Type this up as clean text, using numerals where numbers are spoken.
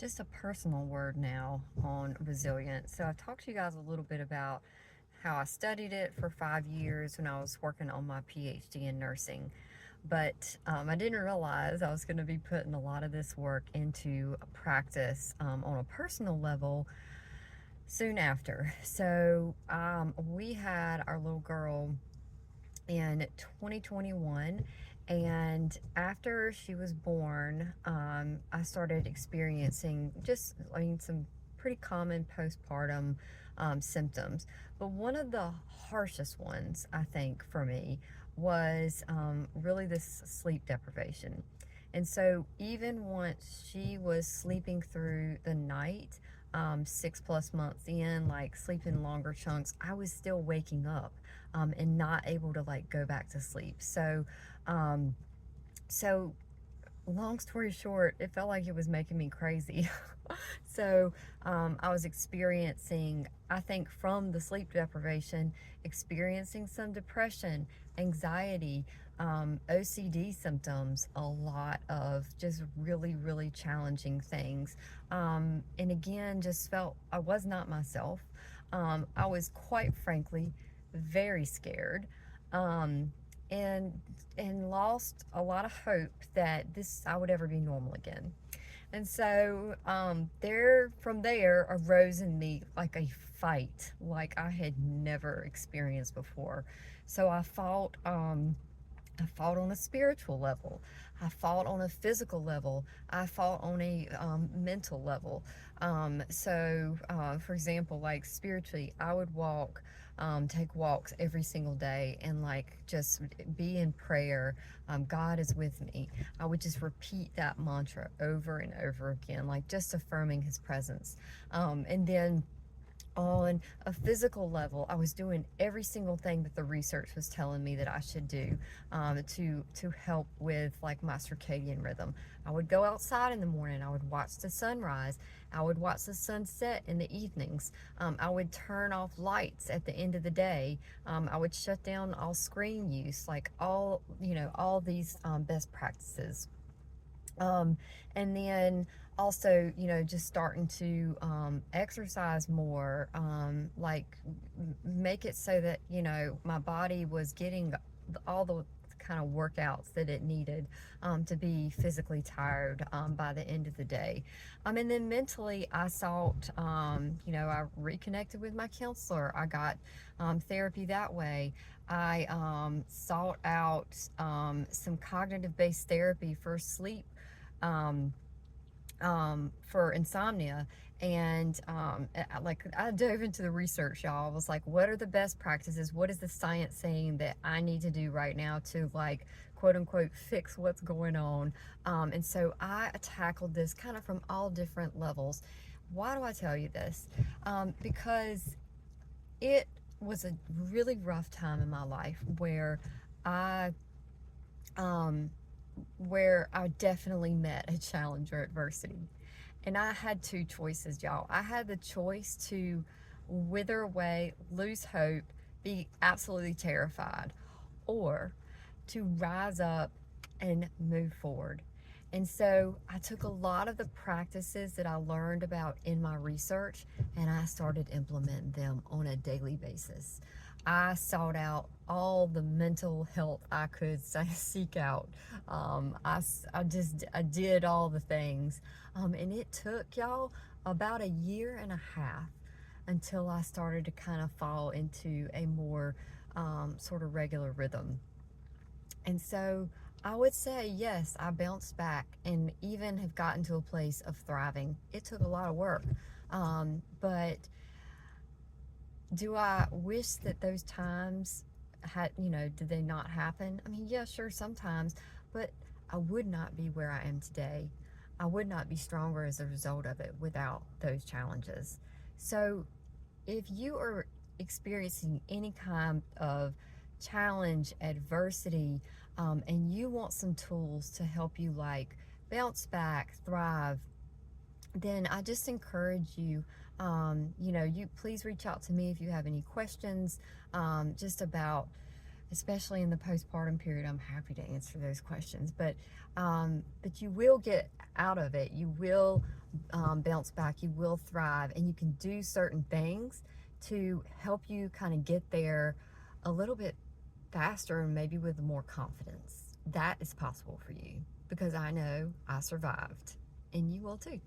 Just a personal word now on resilience. So I've talked to you guys a little bit about how I studied it for 5 years when I was working on my PhD in nursing. But I didn't realize I was going to be putting a lot of this work into practice on a personal level soon after. So we had our little girl in 2021, and after she was born, I started experiencing some pretty common postpartum symptoms. But one of the harshest ones, I think, for me was really this sleep deprivation. And so, even once she was sleeping through the night, 6 plus months in, like sleeping longer chunks, I was still waking up and not able to like go back to sleep. Um, so long story short, it felt like it was making me crazy. I was experiencing, I think, from the sleep deprivation, experiencing some depression, anxiety, OCD symptoms, a lot of just really, really challenging things. And again, just felt I was not myself. I was quite frankly very scared. Um, and lost a lot of hope that this I would ever be normal again. And so there from there arose in me like a fight like I had never experienced before. So I fought on a spiritual level. I fought on a physical level. I fought on a mental level. For example, like spiritually, I would take walks every single day and like just be in prayer. God is with me. I would just repeat that mantra over and over again, like just affirming His presence. And then on a physical level, I was doing every single thing that the research was telling me that I should do to help with like my circadian rhythm. I would go outside in the morning. I would watch the sunrise. I would watch the sunset in the evenings. I would turn off lights at the end of the day. I would shut down all screen use, like all these best practices. Um, and then also, just starting to exercise more, make it so that, my body was getting all the kind of workouts that it needed to be physically tired by the end of the day. And then mentally, I sought, I reconnected with my counselor. I got therapy that way. I sought out some cognitive based therapy for sleep, um, for insomnia. And like I dove into the research, y'all. I was like, what are the best practices? What is the science saying that I need to do right now to like quote unquote fix what's going on? And so I tackled this kind of from all different levels. Why do I tell you this? Because it was a really rough time in my life I um, where I definitely met a challenge or adversity. And I had two choices, y'all. I had the choice to wither away, lose hope, be absolutely terrified, or to rise up and move forward. And so I took a lot of the practices that I learned about in my research and I started implementing them on a daily basis. I sought out all the mental health I could seek out. I did all the things. And it took, y'all, about a year and a half until I started to kind of fall into a more sort of regular rhythm. And so I would say, yes, I bounced back and even have gotten to a place of thriving. It took a lot of work. But do I wish that those times did they not happen? I mean, yeah, sure, sometimes, but I would not be where I am today. I would not be stronger as a result of it without those challenges. So if you are experiencing any kind of challenge, adversity, and you want some tools to help you like bounce back, thrive, then I just encourage you, you please reach out to me if you have any questions, just about, especially in the postpartum period. I'm happy to answer those questions, but you will get out of it. You will bounce back, you will thrive, and you can do certain things to help you kind of get there a little bit faster and maybe with more confidence. That is possible for you because I know I survived, and you will too.